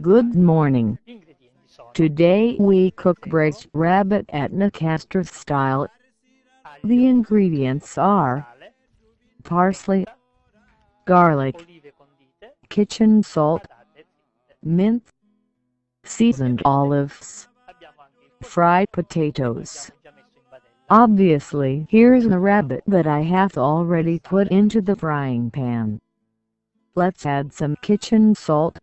Good morning. Gli ingredienti sono Today we cook braised rabbit at Lancaster style. The aglio, ingredients are sale, parsley, pimienta, garlic, olive condite, kitchen salt, patate fritte. mint, seasoned olives, Abbiamo anche il fried coniglio che noi potatoes. abbiamo già messo in padella, Obviously, here's the rabbit that I have already put into the frying pan. Let's add some kitchen salt.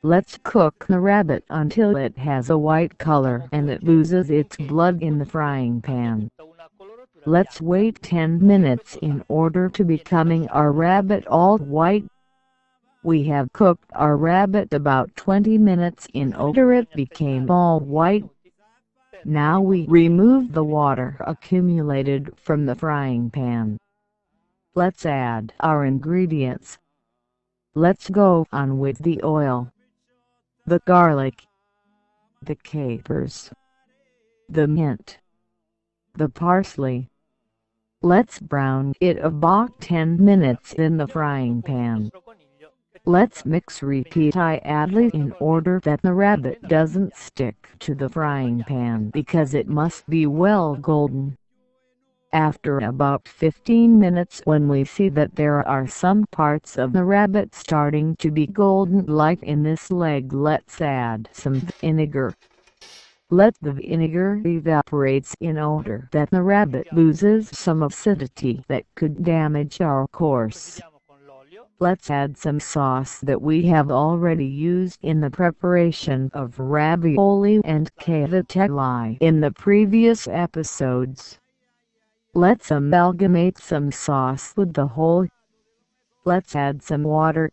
Let's cook the rabbit until it has a white color and it loses its blood in the frying pan. tutta una coloratura Let's bianca, wait 10 minutes in order to becoming our rabbit all white. We have cooked our rabbit about 20 minutes in order it became all white. Now we remove the water accumulated from the frying pan. Let's add our ingredients. Let's go on with the oil, the garlic, the capers, the mint, the parsley. Let's brown it about 10 minutes in the frying pan. Let's mix repeatedly in order that the rabbit doesn't stick to the frying pan because it must be well golden. After about 15 minutes, when we see that there are some parts of the rabbit starting to be golden like in this leg, let's add some vinegar. Let the vinegar evaporate in order that the rabbit loses some acidity that could damage our course. Let's add some sauce that we have already used in the preparation of ravioli and cavatelli in the previous episodes. Let's amalgamate some sauce with the whole. Let's add some water.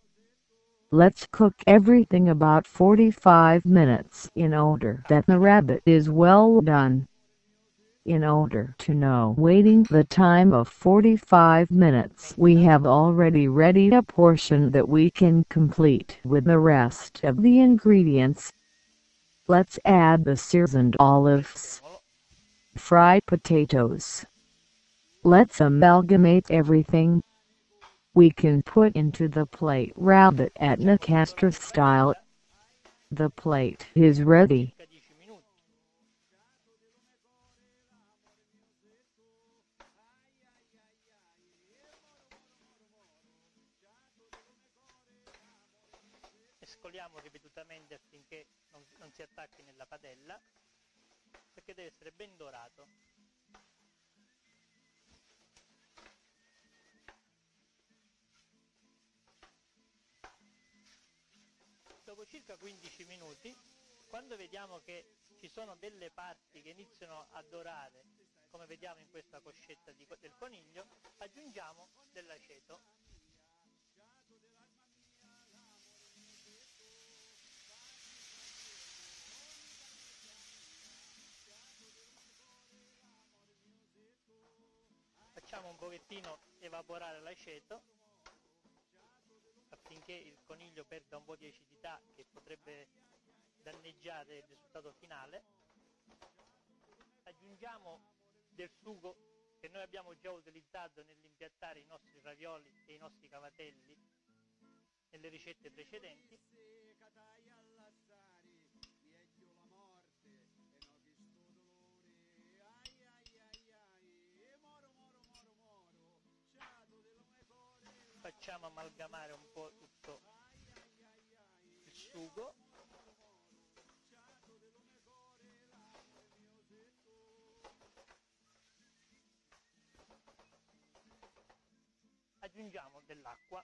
Let's cook everything about 45 minutes in order that the rabbit is well done. In order to know waiting the time of 45 minutes, we have already ready a portion that we can complete with the rest of the ingredients. Let's add the seasoned olives, fried potatoes. Let's amalgamate everything. We can put into the plate rabbit at Lancaster style. The plate is ready. Mescoliamo ripetutamente affinché non si attacchi nella padella, perché deve essere ben dorato. Dopo circa 15 minuti, quando vediamo che ci sono delle parti che iniziano a dorare, come vediamo in questa coscetta del coniglio, aggiungiamo dell'aceto. Facciamo un pochettino evaporare l'aceto affinché il coniglio perda un po' di acidità che potrebbe danneggiare il risultato finale. Aggiungiamo del sugo che noi abbiamo già utilizzato nell'impiattare i nostri ravioli e i nostri cavatelli nelle ricette precedenti. Facciamo amalgamare un po' tutto il sugo. Aggiungiamo dell'acqua.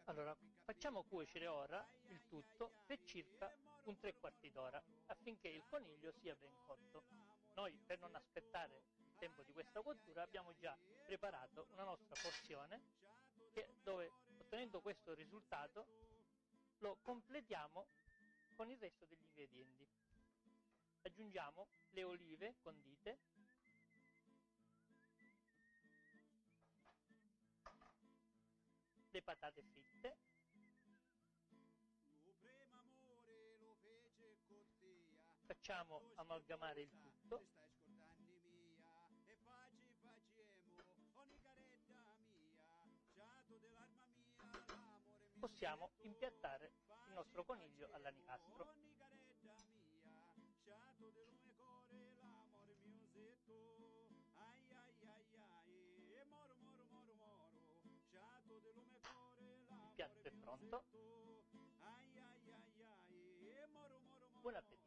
Allora, facciamo cuocere ora il tutto per circa un 3/4 d'ora affinché il coniglio sia ben cotto. Noi, per non aspettare il tempo di questa cottura, abbiamo già preparato una nostra porzione dove, ottenendo questo risultato, lo completiamo con il resto degli ingredienti. Aggiungiamo le olive condite, le patate fritte, Facciamo amalgamare il tutto. Possiamo impiattare il nostro coniglio all'anicastro. Il piatto è pronto. Buon appetito!